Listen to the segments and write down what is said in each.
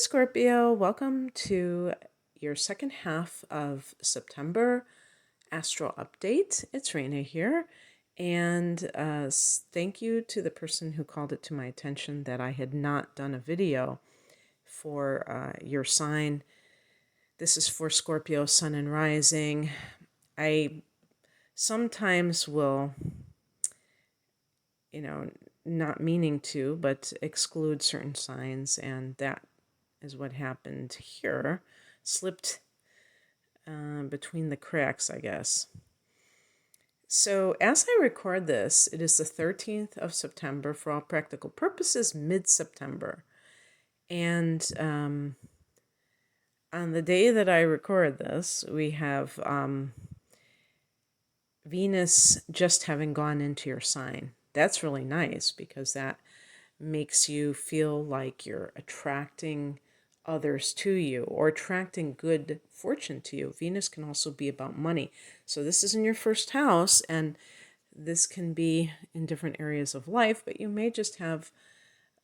Scorpio, welcome to your second half of September astro update. It's Raina here, and thank you to the person who called it to my attention that I had not done a video for your sign. This is for Scorpio, Sun and Rising. I sometimes will, not meaning to, but exclude certain signs, and that is what happened here. Slipped between the cracks, I guess. So as I record this, it is the 13th of September, for all practical purposes, mid-September. And on the day that I record this, we have Venus just having gone into your sign. That's really nice because that makes you feel like you're attracting others to you or attracting good fortune to you. Venus can also be about money. So this is in your first house, and this can be in different areas of life, but you may just have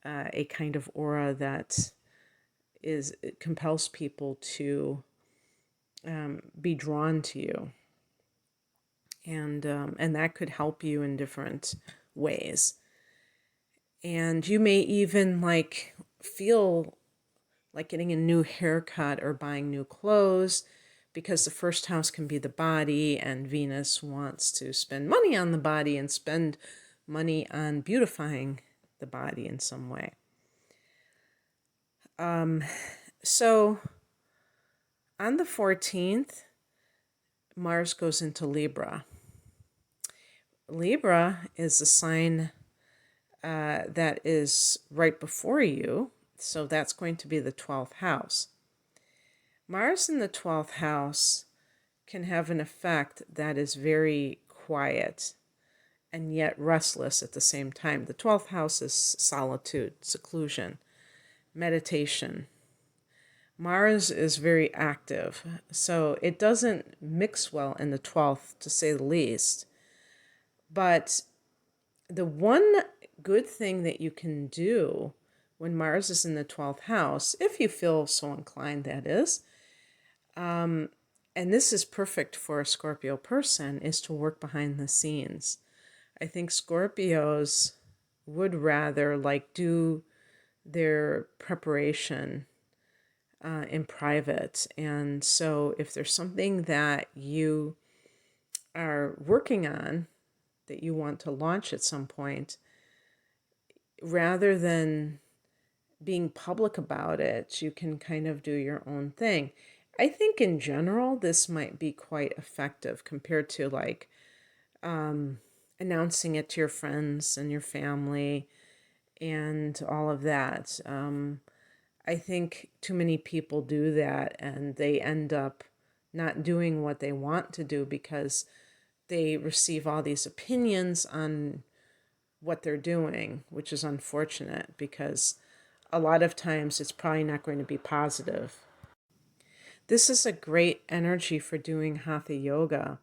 a kind of aura that it compels people to be drawn to you. And that could help you in different ways. And you may even feel like getting a new haircut or buying new clothes, because the first house can be the body, and Venus wants to spend money on the body and spend money on beautifying the body in some way. So on the 14th, Mars goes into Libra. Libra is a sign that is right before you. So that's going to be the 12th house. Mars in the 12th house can have an effect that is very quiet and yet restless at the same time. The 12th house is solitude, seclusion, meditation. Mars is very active, so it doesn't mix well in the 12th, to say the least. But the one good thing that you can do when Mars is in the 12th house, if you feel so inclined, that is, and this is perfect for a Scorpio person, is to work behind the scenes. I think Scorpios would rather do their preparation in private. And so if there's something that you are working on that you want to launch at some point, rather than being public about it, you can kind of do your own thing. I think in general, this might be quite effective compared to announcing it to your friends and your family and all of that. I think too many people do that, and they end up not doing what they want to do because they receive all these opinions on what they're doing, which is unfortunate because a lot of times it's probably not going to be positive. This is a great energy for doing Hatha Yoga,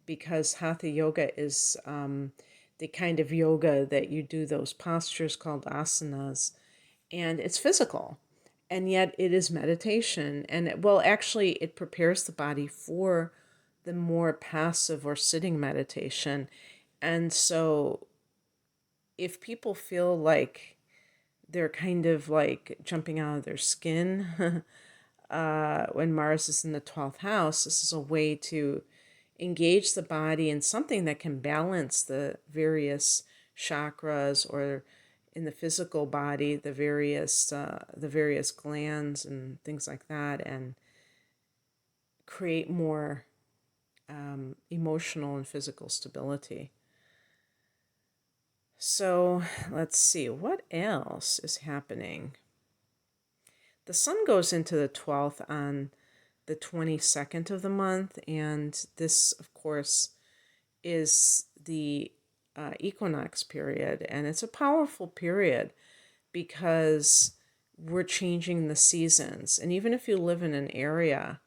because Hatha Yoga is the kind of yoga that you do those postures called asanas, and it's physical, and yet it is meditation. And it prepares the body for the more passive or sitting meditation. And so if people feel like they're kind of jumping out of their skin when Mars is in the 12th house, this is a way to engage the body in something that can balance the various chakras, or in the physical body, the various glands and things like that, and create more emotional and physical stability. So let's see, what else is happening? The sun goes into the 12th on the 22nd of the month, and this, of course, is the equinox period, and it's a powerful period because we're changing the seasons. And even if you live in an area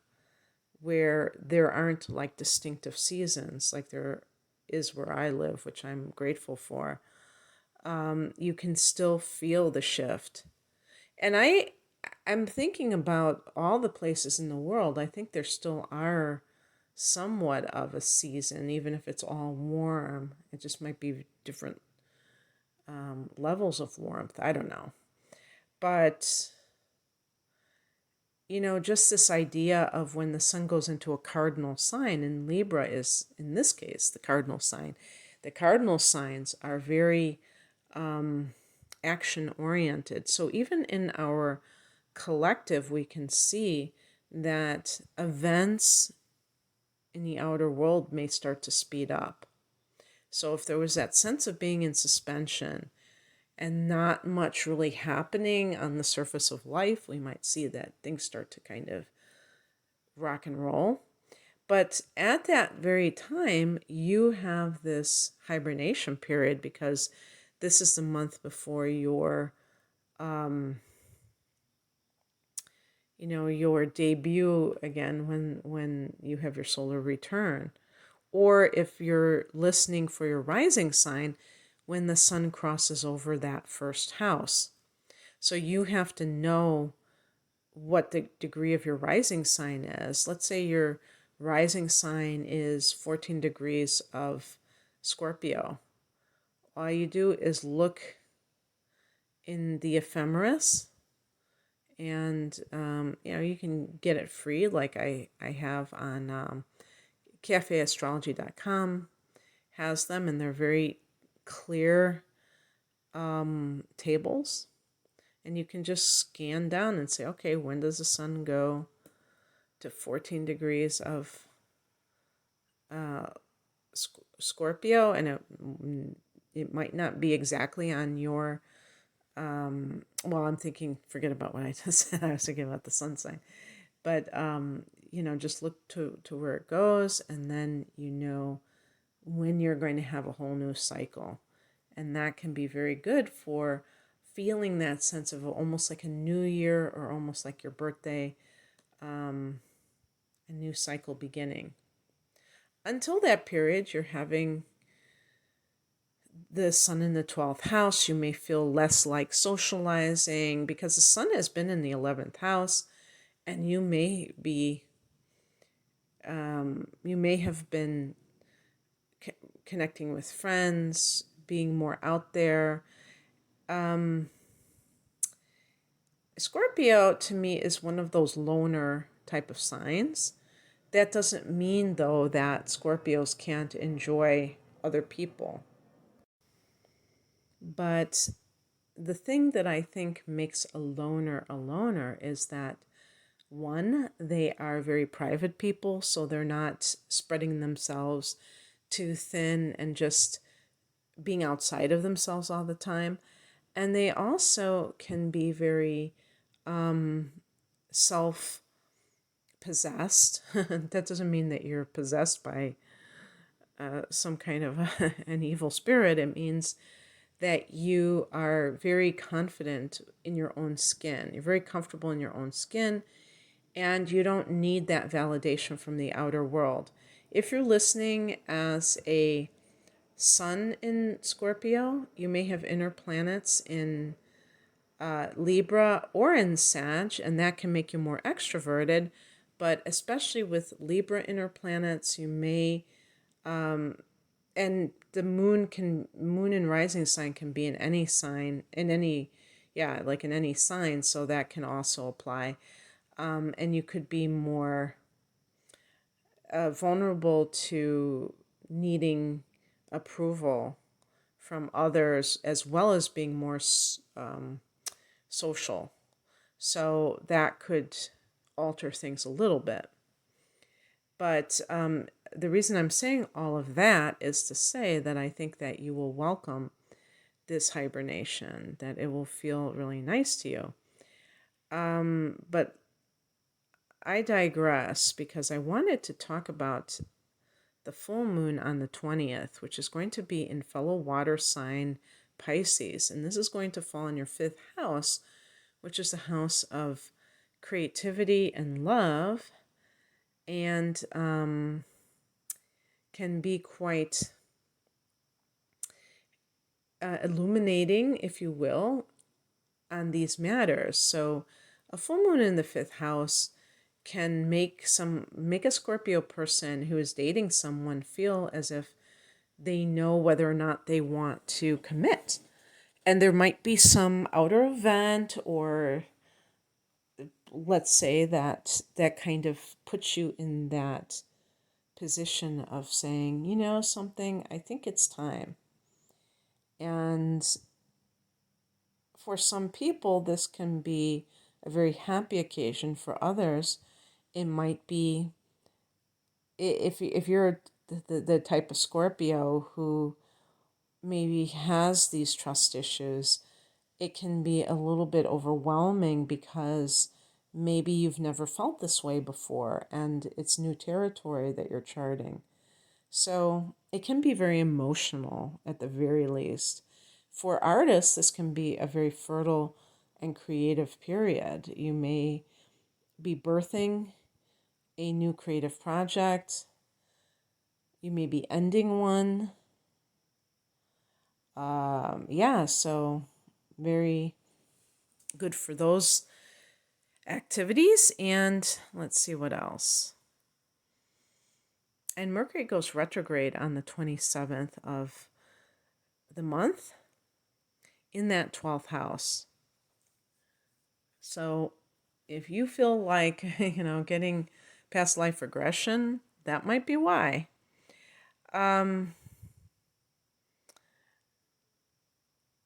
where there aren't distinctive seasons like there is where I live, which I'm grateful for, you can still feel the shift. And I I'm thinking about all the places in the world. I think there still are somewhat of a season, even if it's all warm. It just might be different levels of warmth. I don't know. But, just this idea of when the sun goes into a cardinal sign, and Libra is, in this case, the cardinal sign. The cardinal signs are very action oriented. So even in our collective, we can see that events in the outer world may start to speed up. So if there was that sense of being in suspension and not much really happening on the surface of life, we might see that things start to kind of rock and roll. But at that very time, you have this hibernation period because this is the month before your your debut again, when you have your solar return. Or if you're listening for your rising sign, when the sun crosses over that first house. So you have to know what the degree of your rising sign is. Let's say your rising sign is 14 degrees of Scorpio. All you do is look in the ephemeris, and you can get it free, like I have on cafeastrology.com has them, and they're very clear tables, and you can just scan down and say, okay, when does the sun go to 14 degrees of Scorpio? And it might not be exactly on your I'm thinking, forget about what I just said. I was thinking about the sun sign. But, just look to where it goes, and then when you're going to have a whole new cycle. And that can be very good for feeling that sense of almost like a new year, or almost like your birthday, a new cycle beginning. Until that period, you're having the sun in the 12th house. You may feel less like socializing because the sun has been in the 11th house, and you may have been connecting with friends, being more out there. Scorpio to me is one of those loner type of signs. That doesn't mean, though, that Scorpios can't enjoy other people. But the thing that I think makes a loner is that, one, they are very private people, so they're not spreading themselves too thin and just being outside of themselves all the time. And they also can be very self-possessed. That doesn't mean that you're possessed by some kind of an evil spirit. It means that you are very confident in your own skin. You're very comfortable in your own skin, and you don't need that validation from the outer world. If you're listening as a sun in Scorpio, you may have inner planets in Libra or in Sag, and that can make you more extroverted. But especially with Libra inner planets, you may and the moon and rising sign can be in any sign, in any sign, so that can also apply. And you could be more vulnerable to needing approval from others, as well as being more social. So that could alter things a little bit. But the reason I'm saying all of that is to say that I think that you will welcome this hibernation, that it will feel really nice to you. But I digress, because I wanted to talk about the full moon on the 20th, which is going to be in fellow water sign Pisces. And this is going to fall in your 5th house, which is the house of creativity and love, and can be quite illuminating, if you will, on these matters. So A full moon in the 5th house can make a Scorpio person who is dating someone feel as if they know whether or not they want to commit. And there might be some outer event, or let's say that kind of puts you in that position of saying, you know, something, I think it's time. And for some people, this can be a very happy occasion. For others, it might be, if you're the type of Scorpio who maybe has these trust issues, it can be a little bit overwhelming because maybe you've never felt this way before and it's new territory that you're charting. So it can be very emotional at the very least. For artists, this can be a very fertile and creative period. You may be birthing a new creative project. You may be ending one. So very good for those activities. And let's see what else. And Mercury goes retrograde on the 27th of the month in that 12th house. So if you feel like, getting past life regression, that might be why.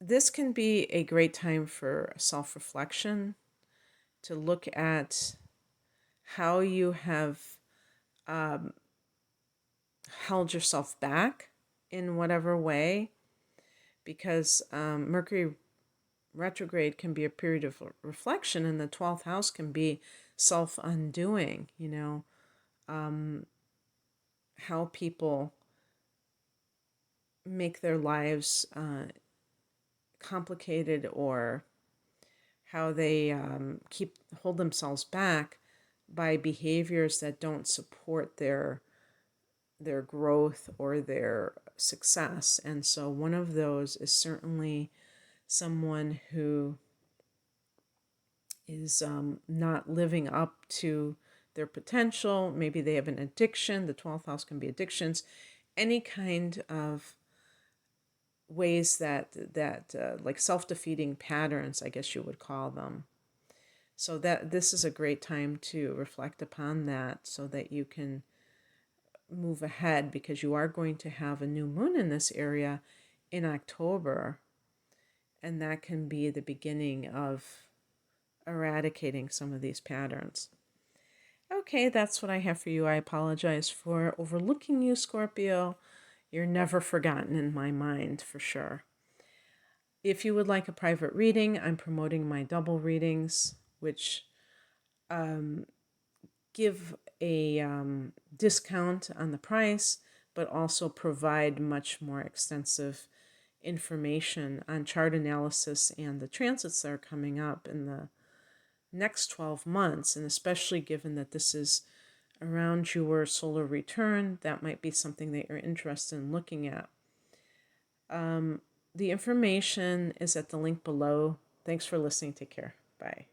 This can be a great time for self-reflection, to look at how you have held yourself back in whatever way, because Mercury retrograde can be a period of reflection, and the 12th house can be self-undoing, how people make their lives complicated, or how they hold themselves back by behaviors that don't support their growth or their success. And so one of those is certainly someone who is not living up to their potential. Maybe they have an addiction. The 12th house can be addictions, any kind of ways that like self-defeating patterns, I guess you would call them. So that this is a great time to reflect upon that, so that you can move ahead, because you are going to have a new moon in this area in October, and that can be the beginning of eradicating some of these patterns. Okay, that's what I have for you. I apologize for overlooking you, Scorpio. You're never forgotten in my mind, for sure. If you would like a private reading, I'm promoting my double readings, which give a discount on the price, but also provide much more extensive information on chart analysis and the transits that are coming up in the next 12 months. And especially given that this is around your solar return, that might be something that you're interested in looking at. The information is at the link below. Thanks for listening. Take care. Bye.